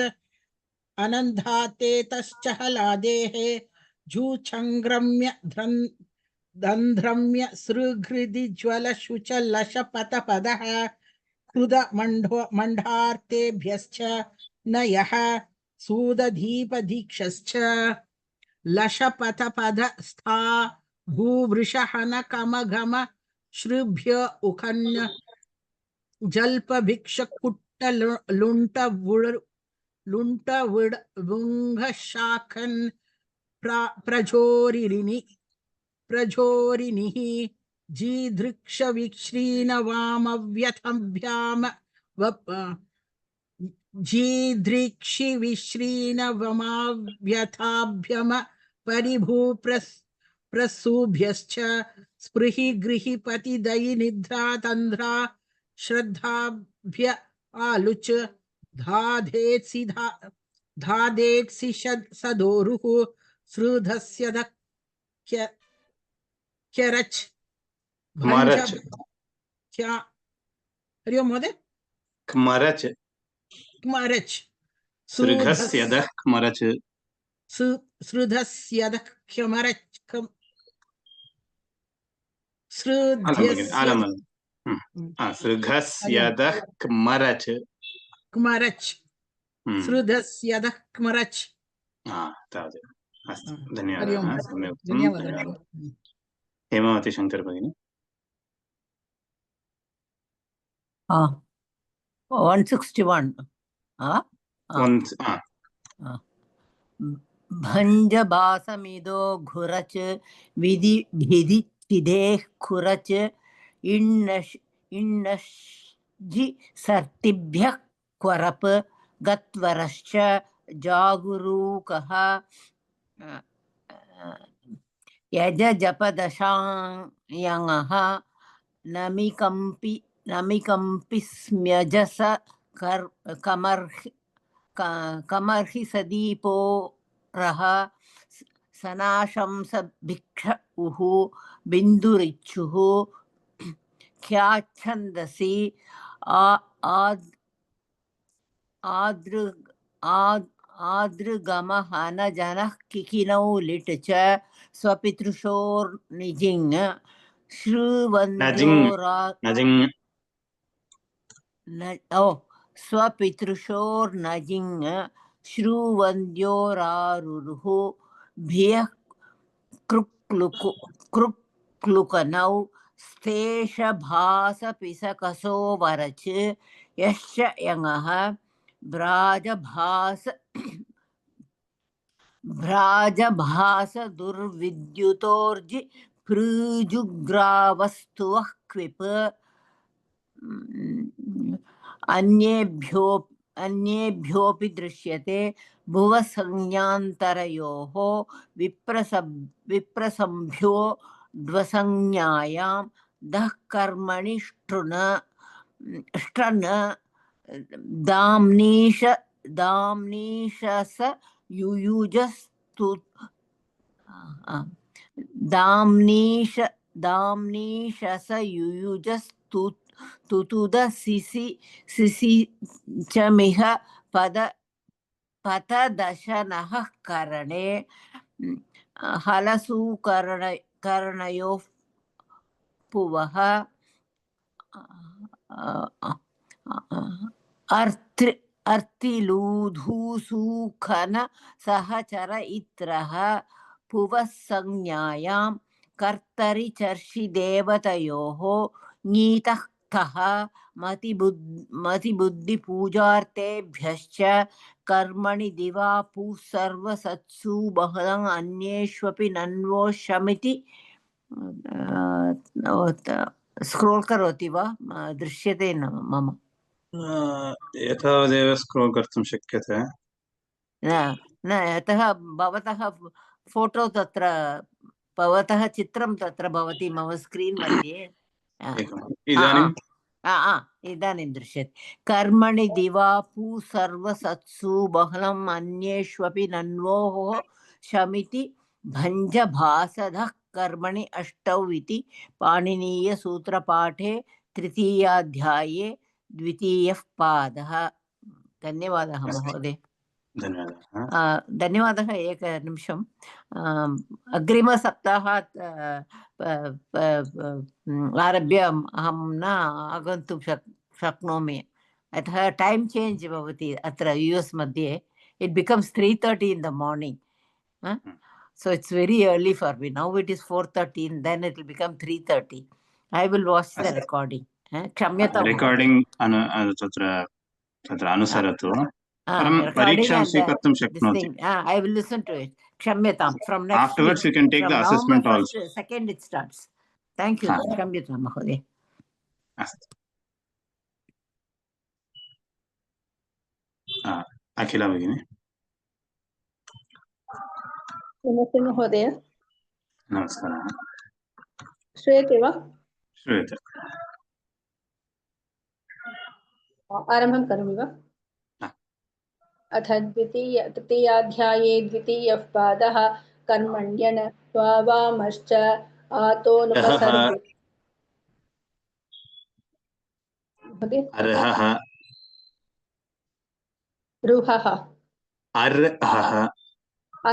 अनन्धाते तश्चहलादेः जूचंग्रम्य दंध्रम्य सृघृदि ज्वल शुच लश पत पदः कृद मंडार्तेभ्यश्च न यः सूदधीप दीक्षश्च लश पत पद स्था भूवृषहन कम घम श्रुभ्य उखन्य जल्प भिक्ष कुट्ट लुंट वुंघ शाखन प्रजोरिनिः जीदृक्ष विक्ष्रीण वामव्यथभ्याम जीदृक्षि विश्रीण वमाव्यथाभ्यम परिभू प्रसूभ्यश्च स्पृहि गृहि पति दयि निद्रा तंद्रा श्रद्धाभ्य आलुच धादेत्सि सदोरुः श्रुधस्य क्यरच कमरच क्या हरिओम महोदय कमरच सृघस्यदः कमरच श्रुधस्यदः क्यमरच सृघस्यदः कमरच श्रुधस्यदः कमरच तावदेव अस्तु धन्यवादः सम्यक् धन्यवादः हेमावती शंकर भगिनी 161 भंजभासमिदो घुरच विधि भिधि चिदेह खुरच इन्नश्जि सर्तिभ्यः क्वरप गत्वरश्च जागरूकः यज जपदशायङः नमिकम्पि स्म्यजस कमर्हि सदीपो रः सनाशंस भिक्ष उहु बिन्दुरिच्छुः ख्याच्छन्दसि आदृगमहनजनः किकिनौ लिट् च स्वपितृशोर्निजिङ् स्वपितृशोर्नजिङ् श्रुवन्द्योरारुरुः भियः कृक्लुकनौ स्थेशभासपिसकसो वरच यश्च यङः भ्राजभास दुर्विद्युतोर्जि पृजुग्रावस्तुवः क्विप अन्येभ्योऽपि दृश्यते भुवसंज्ञान्तरयोः विप्रसंभ्यो ड्वसंज्ञायां दः कर्मणि ष्टन् दाम्नीशस युयुजस्तु दाम्नीशस युयुजस्तुतुद सिसि च मिह पतदशनः करणे हलसूकर्णयोः पुवः अर्तिलूधूसूखन सहचर इत्रः पुवः संज्ञायां कर्तरि चर्षि देवतयोः ङीतः तः मतिबुद्धिपूजार्तेभ्यश्च कर्मणि दिवा पूः सर्वसत्सु बहदं अन्येष्वपि नन्वो शमिति स्क्रोल् करोति वा दृश्यते न मम एतावदेव स्क्रोल् कर्तुं शक्यते न न यतः भवतः फोटो तत्र भवतः चित्रं तत्र भवति मम स्क्रीन् मध्ये इदानीं इदानीं दृश्यते कर्मणि दिवापु सर्वसत्सु बहलम् अन्येष्वपि नन्वोः शमिति भञ्जभासधः कर्मणि अष्टौ इति पाणिनीयसूत्रपाठे तृतीयाध्याये द्वितीयः पादः। धन्यवादः महोदय। धन्यवादः। एकनिमिषम् अग्रिमसप्ताहात् आरभ्य अहं न आगन्तुं शक्नोमि अतः टैम् चेञ्ज् भवति अत्र US मध्ये इट् becomes 3:30 in the morning so it's very early for me now it is 4:30 then it will become 3:30 I will watch the recording क्षम्यतां रेकार्डिंग तत्र अनुसरतु परं परीक्षां स्वीकर्तुं शक्नोति I will listen to it क्षम्यतां from next afterwards week, you can take from the assessment November also 1st, 2nd it starts thank you क्षम्यतां महोदय अस्तु अखिला भगिनी नमस्ते महोदय। नमस्कारः श्रूयते वा? श्रूयते आरम्भं करोमि वा? अथ तृतीयाध्याये द्वितीयः पादः कर्मण्यन स्वावामश्च आतोनुपसर्गे अर्हः रुहः अर्हः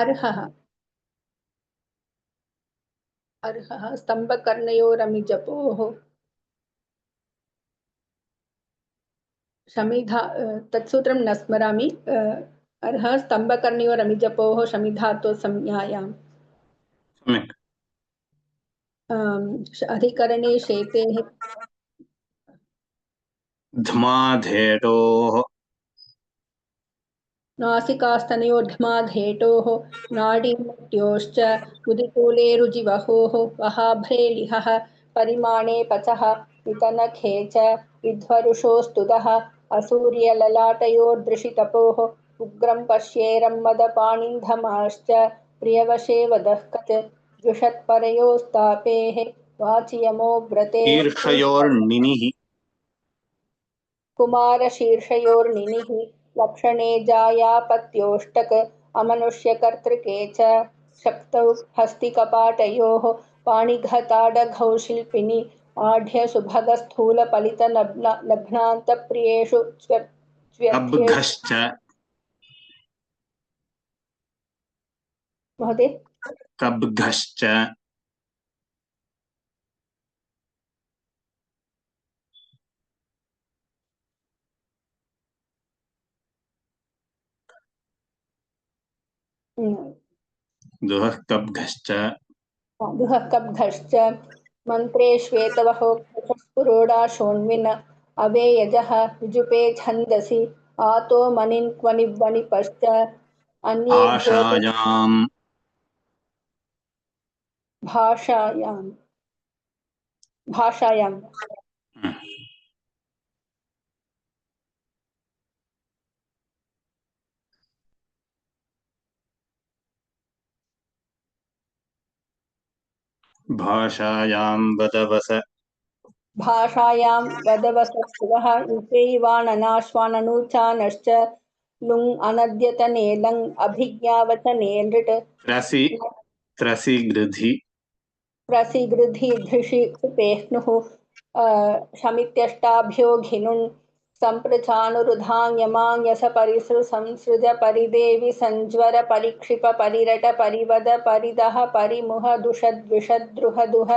अर्हः अर्हः स्तम्भकर्णयोरमिजपोः शमिधा तत्सूत्रं न स्मरामि अर्हः स्तम्भकर्णयोरमिजपोः शमिधातो संज्ञायाम् सम्यक् अधिकरणे शेतेः धमाधेटोः नासिकास्तनयोर्ध्माधेटोः नाडीमुट्योश्च उदितूलेरुजिवहोः वहाभ्रेलिहः परिमाणे पचः वितनखे च विध्वरुषोस्तुतः असूर्यललाटयोर्दृशितपोः उग्रं पश्येरं मदपाणिन्धमाश्च प्रियवशे वदः कच द्विषत्परयोस्तापेः वाचियमो व्रते शीर्षयोर्निनिः कुमारशीर्षयोर्निनिः लक्षणे जायापत्योष्टक अमनुष्यकर्तृके च शक्तौ हस्तिकपाटयोः पाणिघताडघौ शिल्पिनि आढ्यसुभगस्थूलपलितनग्नान्तप्रियेषु कब्घश्च महोदय कब्घश्च दुहः कब्घश्च दुहः कब्घश्च मन्त्रे श्वेतवहो पुरोडाशोन्विन अवेयजः विजुपे छन्दसि आतो मनिन्क्वनिवणिपश्च अन्येभ्यो आशायाम् भाषायाम् भाषायां वदवस भाषायां वदवसत्सुवः युपैवाणनाश्वाननूचानश्च लुङ् अनद्यतने लङ् अभिज्ञावचने नृट् त्रसि गृधि प्रसिगृधि धृषि सुपेह्नुः शमित्यष्टाभ्यो घिनुन् सम्पृचानुरुधाङ्यमाङ्यस परिसृ संसृज परिदेवि संज्वर परिक्षिप परिरट परिवद परिदः परिमुह दुषद्विषद्रुहदुह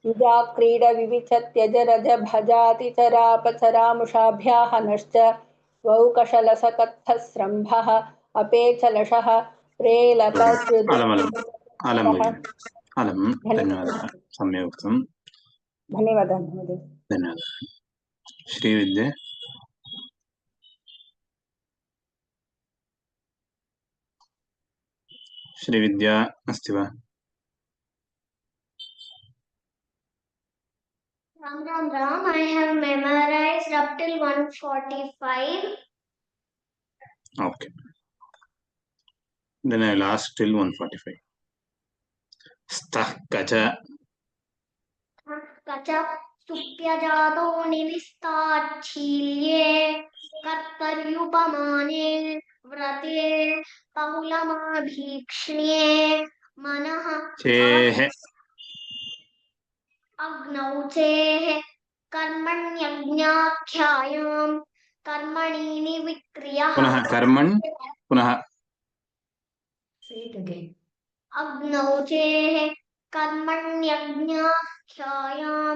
युजाक्रीड विविच त्यज रज भजातिचरापचरामुषाभ्याः नश्च वौकशलसकत्थस्रम्भः अपेचलशः अलं धन्यवादः सम्यक् उक्तं धन्यवादः महोदय धन्यवादः श्रीविद्ये श्रीविद्या अस्ति वा Ram, I have memorized up till 145. Okay. Then I'll ask till 145. Stah kacha. Kacha supyajato nivistachilye kartaryupamane vrate pahulamabhikshne manah Chehe. अग्नौ चेः कर्मण्यज्ञाख्यायां कर्मणि निविक्रियः पुनः कर्मण पुनः अग्नौ चेः कर्मण्यज्ञाख्यायां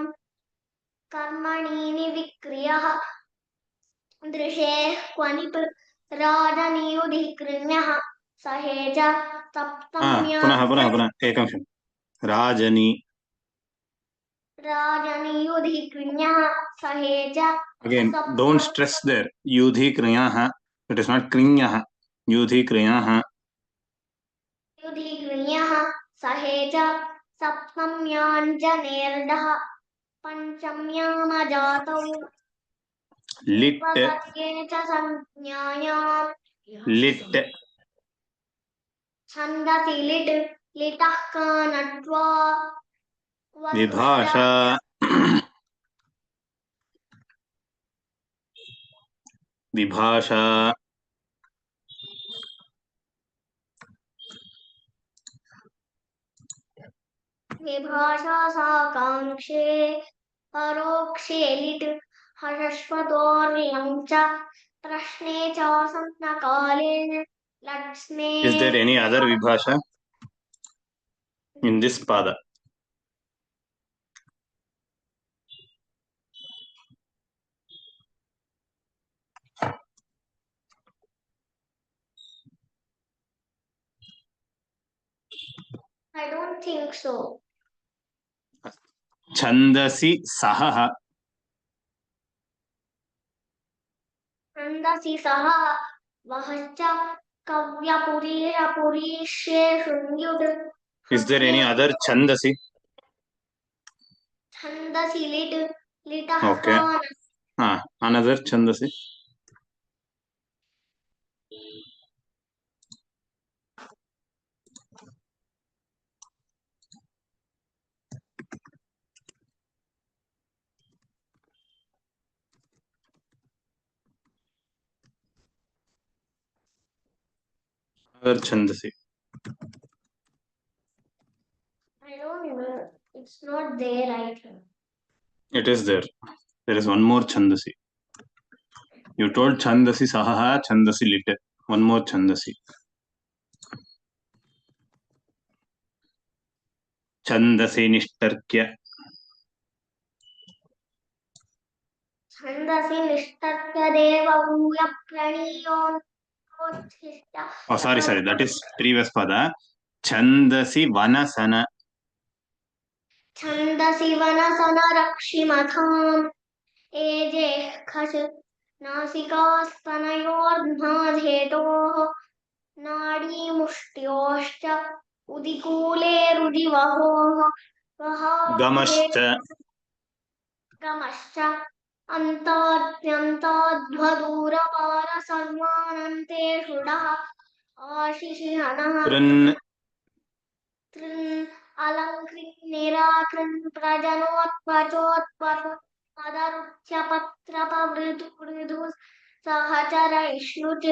कर्मणि निविक्रियः दृशेः क्वनिप् राजनियुधिकृण्यः सहेज सप्तम्या पुनः पुनः पुनः एकं क्षणं राजनी राजनियुधिकृण्यः सहेज again don't stress there yudhi kriyah it is not krinyah yudhi kriyah युधिकृण्यः सहेज सप्तम्याञ्जनेर्डः पञ्चम्यामजातौ lit उपसर्गे च संज्ञायां lit छन्दसि लिट् लिटः कानत्वा vibhasha vibhasha विभाषा साकाङ्क्षे परोक्षे लिट् हर्षश्वतोर्यं च प्रश्ने च संज्ञकाले लट्स्ने is there any other vibhasha in this pada I don't think so. chandasi sahah छन्दसि सह वहश्च कव्यपुरीरपुरीष्ये शृण्युत् is there any other chandasi छन्दसि लिट् लिटः okay कानः another chandasi another chandasi I don't know. It's not there right here. it is there is one more chandasi you told chandasi sahah chandasi lit one more chandasi chandasi nishtarkya छन्दसि निष्ठत्य देवभूय प्रणीयोन्नोच्छिष्ट oh sorry that is previous pada chandasi vanasana छन्दसि वनसन रक्षिमथाम् एजेः खश नासिकास्तनयोर्ध्माधेतोः नाडीमुष्ट्योश्च उदिकूले रुजिवहोः गमश्च अन्ताद्यन्ताध्वदूरपार सर्वानन्तेषु डः आशिषिहनः तृन् अलङ्कृत् निराकृन् प्रजनोत्पचोत्पच पदरुच्यपत्रपवृदु सहचर इष्णुच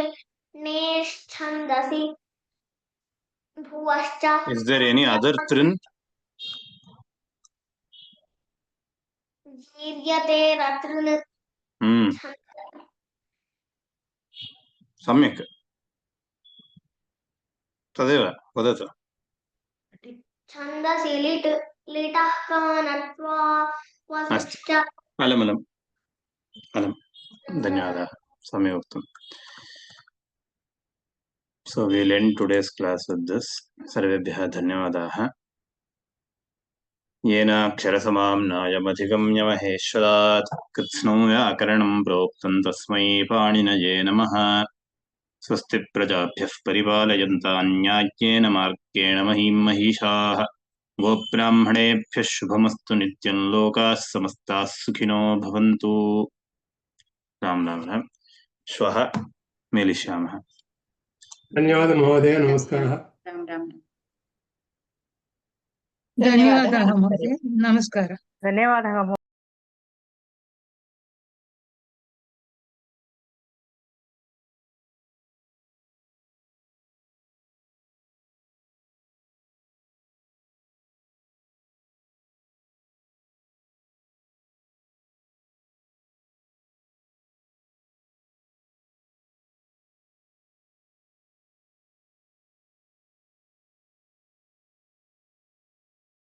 नेश्छन्दसि भुवश्च is there any other trin जीर्यते रतृन् सम्यक् तदेव वदतु छन्दसि लिट् लिटः कानत्वा वसश्च अलम् धन्यवादः सम्यक् उक्तम् so we'll end today's class with this सर्वेभ्यः धन्यवादाः येन अक्षरसमाम्नायमधिगम्य महेश्वरात् कृत्स्नो व्याकरणं प्रोक्तं तस्मै पाणिनये नमः स्वस्ति प्रजाभ्यः परिपालयन्तां न्याय्येन मार्गेण महीं महिषाः गोब्राह्मणेभ्यः शुभमस्तु नित्यं लोकाः समस्ताः सुखिनो भवन्तु। राम राम राम। श्वः मेलिष्यामः। धन्यवादः महोदय, नमस्कारः। राम राम। धन्यवादाः महोदय, नमस्कारः। ಧನ್ಯವಾದः